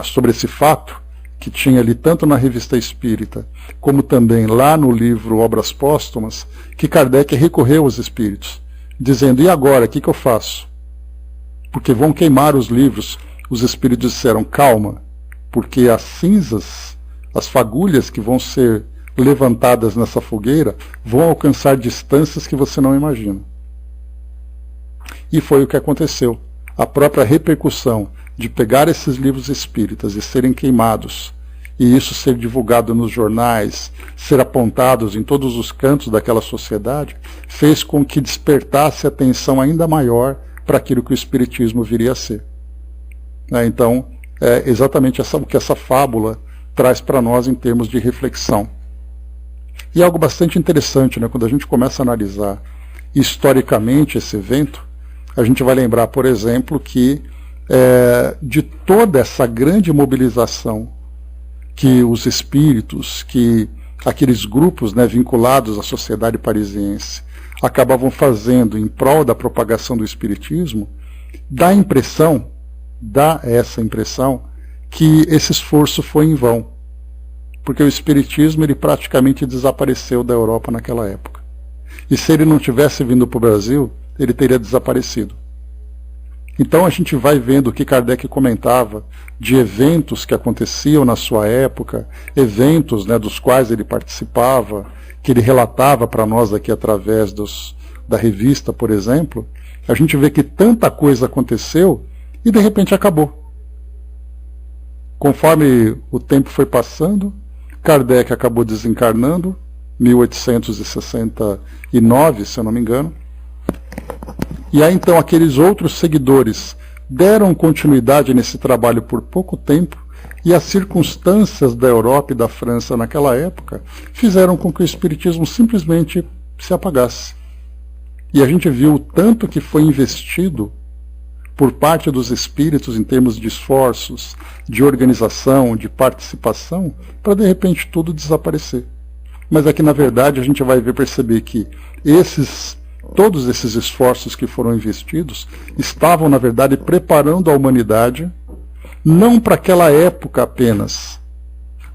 sobre esse fato, que tinha ali tanto na Revista Espírita, como também lá no livro Obras Póstumas, que Kardec recorreu aos espíritos, dizendo, e agora, o que eu faço? Porque vão queimar os livros. Os espíritos disseram, calma, porque as cinzas, as fagulhas que vão ser levantadas nessa fogueira, vão alcançar distâncias que você não imagina. E foi o que aconteceu. A própria repercussão de pegar esses livros espíritas e serem queimados, e isso ser divulgado nos jornais, ser apontados em todos os cantos daquela sociedade, fez com que despertasse atenção ainda maior para aquilo que o Espiritismo viria a ser. Então, é exatamente o que essa fábula traz para nós em termos de reflexão. E algo bastante interessante, né, quando a gente começa a analisar historicamente esse evento, A gente vai lembrar, por exemplo, que de toda essa grande mobilização que os espíritos, que aqueles grupos, né, vinculados à sociedade parisiense acabavam fazendo em prol da propagação do espiritismo, dá essa impressão que esse esforço foi em vão, porque o espiritismo ele praticamente desapareceu da Europa naquela época. E se ele não tivesse vindo para o Brasil, ele teria desaparecido. Então a gente vai vendo o que Kardec comentava de eventos que aconteciam na sua época, eventos, né, dos quais ele participava, que ele relatava para nós aqui através da revista, por exemplo. A gente vê que tanta coisa aconteceu e de repente acabou. Conforme o tempo foi passando, Kardec acabou desencarnando, 1869, se eu não me engano. E aí então aqueles outros seguidores deram continuidade nesse trabalho por pouco tempo, e as circunstâncias da Europa e da França naquela época fizeram com que o espiritismo simplesmente se apagasse. E a gente viu o tanto que foi investido por parte dos espíritos em termos de esforços, de organização, de participação, para de repente tudo desaparecer. Mas aqui na verdade a gente vai perceber que todos esses esforços que foram investidos estavam, na verdade, preparando a humanidade, não para aquela época apenas,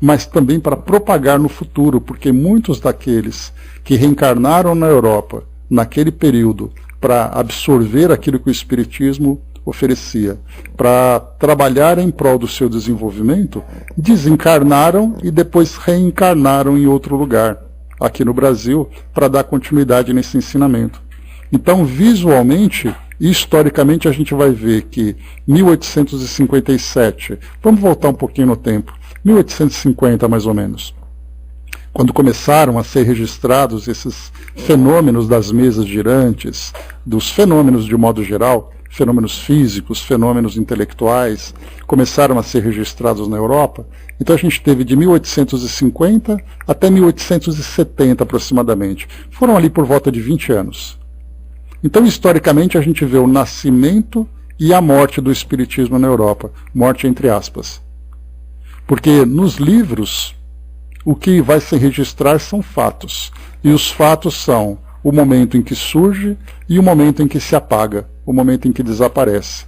mas também para propagar no futuro, porque muitos daqueles que reencarnaram na Europa, naquele período, para absorver aquilo que o Espiritismo oferecia, para trabalhar em prol do seu desenvolvimento, desencarnaram e depois reencarnaram em outro lugar, aqui no Brasil, para dar continuidade nesse ensinamento. Então, visualmente e historicamente, a gente vai ver que 1857, vamos voltar um pouquinho no tempo, 1850 mais ou menos, quando começaram a ser registrados esses fenômenos das mesas girantes, dos fenômenos de modo geral, fenômenos físicos, fenômenos intelectuais, começaram a ser registrados na Europa. Então a gente teve de 1850 até 1870 aproximadamente. Foram ali por volta de 20 anos. Então, historicamente, a gente vê o nascimento e a morte do Espiritismo na Europa. Morte entre aspas. Porque nos livros, o que vai se registrar são fatos. E os fatos são o momento em que surge e o momento em que se apaga, o momento em que desaparece.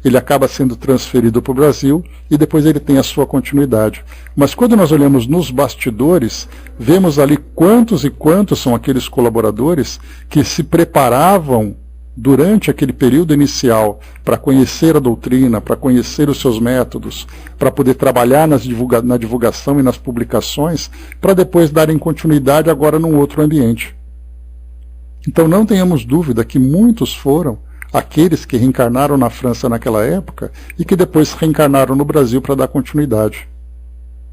Ele acaba sendo transferido para o Brasil e depois ele tem a sua continuidade. Mas quando nós olhamos nos bastidores, vemos ali quantos e quantos são aqueles colaboradores que se preparavam durante aquele período inicial para conhecer a doutrina, para conhecer os seus métodos, para poder trabalhar na divulgação e nas publicações, para depois darem continuidade agora num outro ambiente. Então não tenhamos dúvida que muitos foram aqueles que reencarnaram na França naquela época e que depois reencarnaram no Brasil para dar continuidade.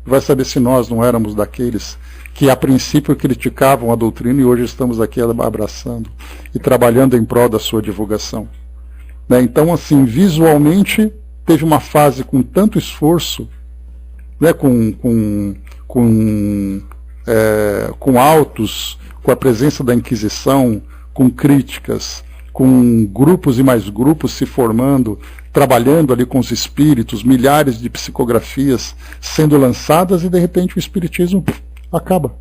Vai saber se nós não éramos daqueles que a princípio criticavam a doutrina e hoje estamos aqui abraçando e trabalhando em prol da sua divulgação. Então, assim, visualmente teve uma fase com tanto esforço, né, com autos, com a presença da Inquisição, com críticas, com grupos e mais grupos se formando, trabalhando ali com os espíritos, milhares de psicografias sendo lançadas e de repente o espiritismo acaba.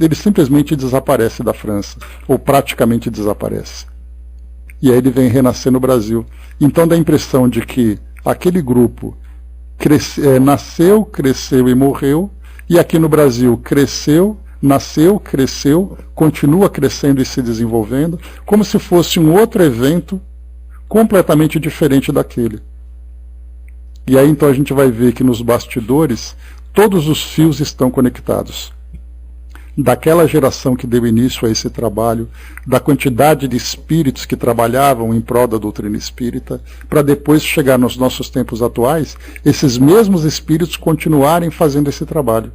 Ele simplesmente desaparece da França, ou praticamente desaparece. E aí ele vem renascer no Brasil. Então dá a impressão de que aquele grupo nasceu, cresceu e morreu, e aqui no Brasil cresceu, nasceu, cresceu, continua crescendo e se desenvolvendo, como se fosse um outro evento completamente diferente daquele. E aí então a gente vai ver que nos bastidores todos os fios estão conectados. Daquela geração que deu início a esse trabalho, da quantidade de espíritos que trabalhavam em prol da doutrina espírita, para depois chegar nos nossos tempos atuais, esses mesmos espíritos continuarem fazendo esse trabalho.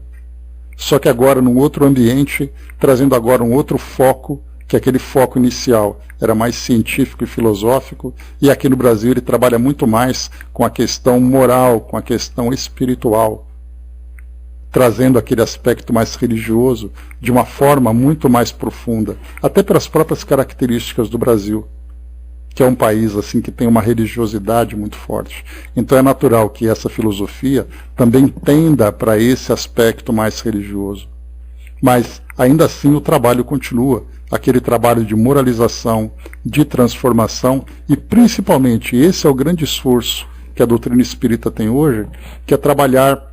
Só que agora num outro ambiente, trazendo agora um outro foco, que aquele foco inicial era mais científico e filosófico, e aqui no Brasil ele trabalha muito mais com a questão moral, com a questão espiritual. trazendo aquele aspecto mais religioso de uma forma muito mais profunda, até pelas próprias características do Brasil, que é um país assim que tem uma religiosidade muito forte. Então é natural que essa filosofia também tenda para esse aspecto mais religioso. Mas ainda assim o trabalho continua, aquele trabalho de moralização, de transformação, e principalmente esse é o grande esforço que a doutrina espírita tem hoje, que é trabalhar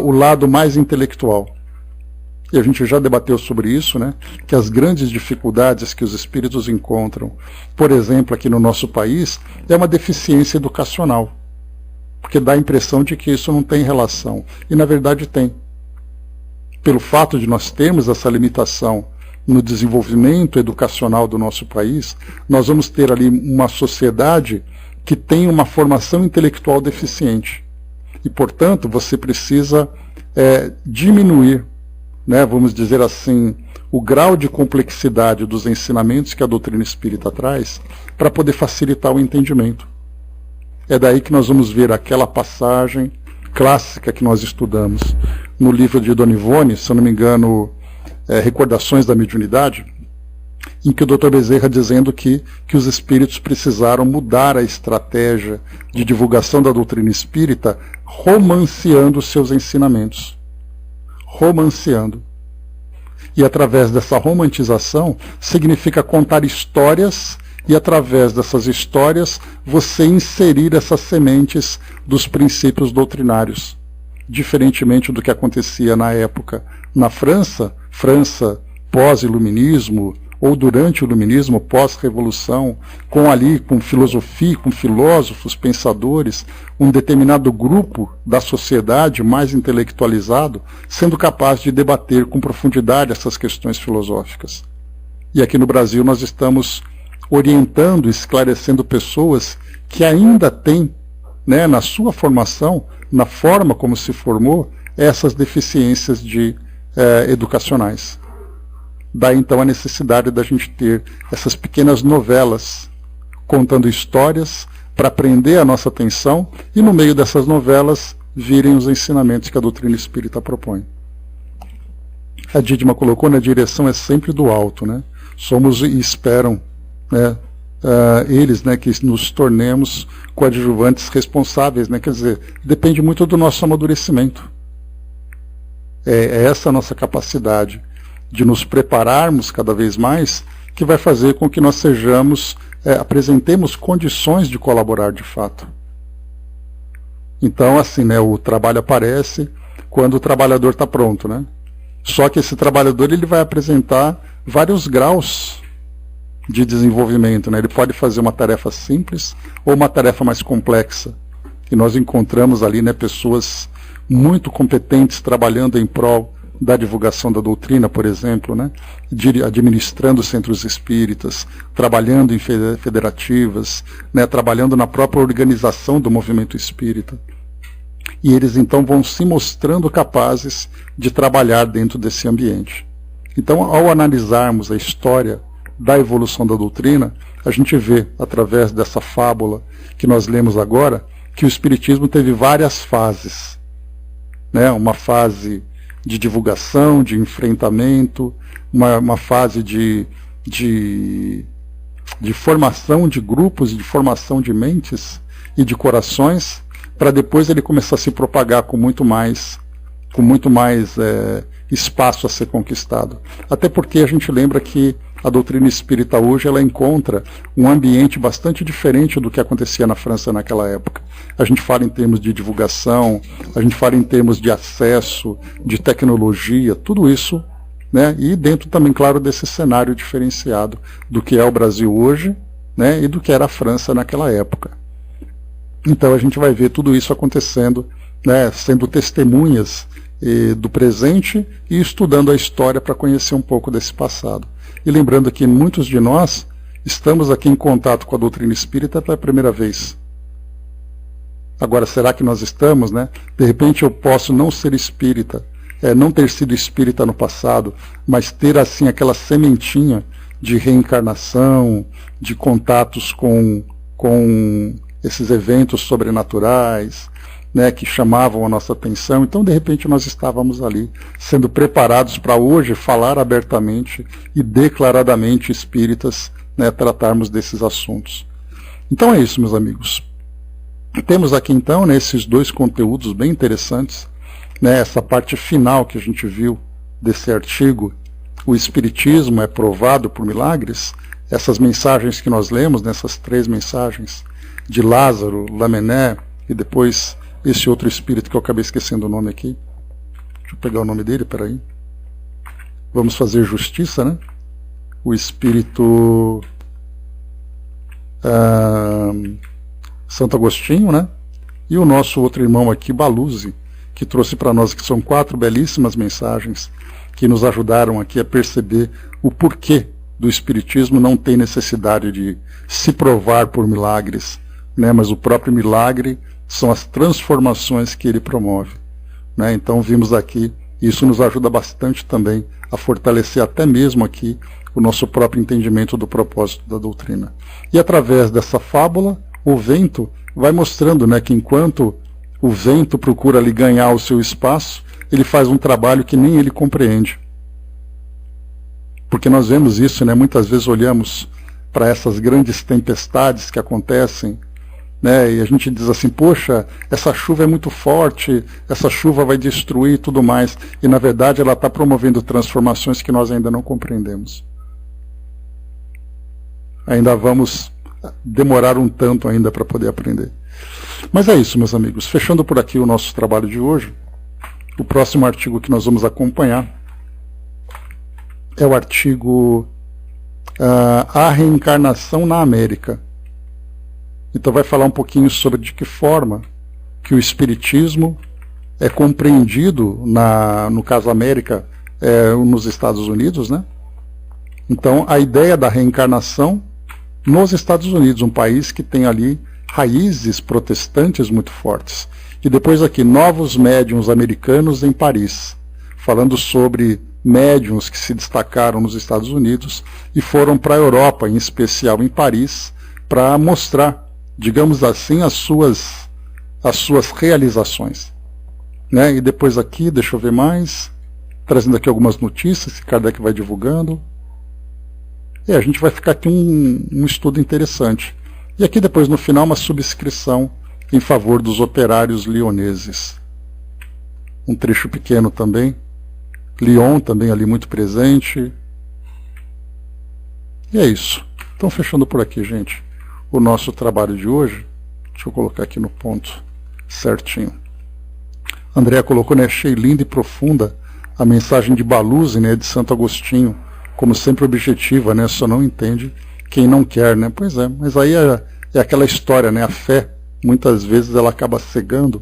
o lado mais intelectual. E a gente já debateu sobre isso, né? Que as grandes dificuldades que os espíritos encontram, por exemplo, aqui no nosso país, é uma deficiência educacional. Porque dá a impressão de que isso não tem relação. E na verdade tem. Pelo fato de nós termos essa limitação no desenvolvimento educacional do nosso país, nós vamos ter ali uma sociedade que tem uma formação intelectual deficiente. E, portanto, você precisa diminuir, né, vamos dizer assim, o grau de complexidade dos ensinamentos que a doutrina espírita traz para poder facilitar o entendimento. É daí que nós vamos ver aquela passagem clássica que nós estudamos no livro de Dona Ivone, se eu não me engano, Recordações da Mediunidade, em que o Dr. Bezerra dizendo que os espíritos precisaram mudar a estratégia de divulgação da doutrina espírita, romanceando seus ensinamentos. Romanceando. E através dessa romantização, significa contar histórias, e através dessas histórias, você inserir essas sementes dos princípios doutrinários. Diferentemente do que acontecia na época na França pós-iluminismo, ou durante o iluminismo, pós-revolução, com filosofia, com filósofos, pensadores, um determinado grupo da sociedade mais intelectualizado, sendo capaz de debater com profundidade essas questões filosóficas. E aqui no Brasil nós estamos orientando, esclarecendo pessoas que ainda têm, né, na sua formação, na forma como se formou, essas deficiências educacionais. Daí então a necessidade da gente ter essas pequenas novelas contando histórias para prender a nossa atenção e no meio dessas novelas virem os ensinamentos que a doutrina espírita propõe. A Dídima colocou, na direção é sempre do alto, né? Somos e esperam, né, eles, né, que nos tornemos coadjuvantes responsáveis, né? Quer dizer, depende muito do nosso amadurecimento. É essa a nossa capacidade de nos prepararmos cada vez mais, que vai fazer com que nós sejamos, apresentemos condições de colaborar de fato. Então, assim, né, o trabalho aparece quando o trabalhador está pronto, né? Só que esse trabalhador ele vai apresentar vários graus de desenvolvimento, né? Ele pode fazer uma tarefa simples ou uma tarefa mais complexa. E nós encontramos ali, né, pessoas muito competentes trabalhando em prol da divulgação da doutrina, por exemplo, né? Administrando centros espíritas, trabalhando em federativas, né? Trabalhando na própria organização do movimento espírita. E eles então vão se mostrando capazes de trabalhar dentro desse ambiente. Então, ao analisarmos a história da evolução da doutrina, a gente vê, através dessa fábula que nós lemos agora, que o Espiritismo teve várias fases, né? Uma fase de divulgação, de enfrentamento, uma fase de formação de grupos, de formação de mentes e de corações, para depois ele começar a se propagar com muito mais espaço a ser conquistado. Até porque a gente lembra que a doutrina espírita hoje ela encontra um ambiente bastante diferente do que acontecia na França naquela época. A gente fala em termos de divulgação, a gente fala em termos de acesso, de tecnologia, tudo isso, né? E dentro também, claro, desse cenário diferenciado do que é o Brasil hoje, né? E do que era a França naquela época. Então a gente vai ver tudo isso acontecendo, né? Sendo testemunhas do presente e estudando a história para conhecer um pouco desse passado. E lembrando que muitos de nós estamos aqui em contato com a doutrina espírita pela primeira vez. Agora, será que nós estamos, né? De repente eu posso não ser espírita, não ter sido espírita no passado, mas ter assim aquela sementinha de reencarnação, de contatos com esses eventos sobrenaturais, né, que chamavam a nossa atenção. Então, de repente, nós estávamos ali, sendo preparados para hoje falar abertamente e declaradamente espíritas, né, tratarmos desses assuntos. Então é isso, meus amigos. Temos aqui, então, né, esses dois conteúdos bem interessantes, né, essa parte final que a gente viu desse artigo, o Espiritismo é provado por milagres, essas mensagens que nós lemos, nessas 3 mensagens, de Lázaro, Lamennais, e depois esse outro espírito que eu acabei esquecendo o nome aqui. Deixa eu pegar o nome dele, peraí. Vamos fazer justiça, né? O espírito Santo Agostinho, né? E o nosso outro irmão aqui, Baluzzi, que trouxe para nós, que são 4 belíssimas mensagens que nos ajudaram aqui a perceber o porquê do Espiritismo não tem necessidade de se provar por milagres, né? Mas o próprio milagre são as transformações que ele promove, né? Então vimos aqui, isso nos ajuda bastante também a fortalecer até mesmo aqui o nosso próprio entendimento do propósito da doutrina. E através dessa fábula, o vento vai mostrando, né, que enquanto o vento procura ali ganhar o seu espaço, ele faz um trabalho que nem ele compreende. Porque nós vemos isso, né, muitas vezes olhamos para essas grandes tempestades que acontecem, né, e a gente diz assim, poxa, essa chuva é muito forte, essa chuva vai destruir e tudo mais, e na verdade ela está promovendo transformações que nós ainda não compreendemos. Ainda vamos demorar um tanto ainda para poder aprender. Mas é isso, meus amigos. Fechando por aqui o nosso trabalho de hoje, o próximo artigo que nós vamos acompanhar é o artigo A Reencarnação na América. Então vai falar um pouquinho sobre de que forma que o Espiritismo é compreendido, no caso América, nos Estados Unidos, né? Então a ideia da reencarnação nos Estados Unidos, um país que tem ali raízes protestantes muito fortes. E depois aqui, novos médiuns americanos em Paris, falando sobre médiuns que se destacaram nos Estados Unidos e foram para a Europa, em especial em Paris, para mostrar, digamos assim, as suas realizações, né? E depois aqui, deixa eu ver mais, trazendo aqui algumas notícias que Kardec vai divulgando. E a gente vai ficar aqui um estudo interessante. E aqui depois no final uma subscrição em favor dos operários lioneses. Um trecho pequeno também. Lyon também ali muito presente. E é isso. Então fechando por aqui, gente, o nosso trabalho de hoje. Deixa eu colocar aqui no ponto certinho. Andréa colocou, né, achei linda e profunda a mensagem de Baluzzi, né, de Santo Agostinho, como sempre objetiva, né, só não entende quem não quer, né? Pois é, mas aí é aquela história, né, a fé, muitas vezes ela acaba cegando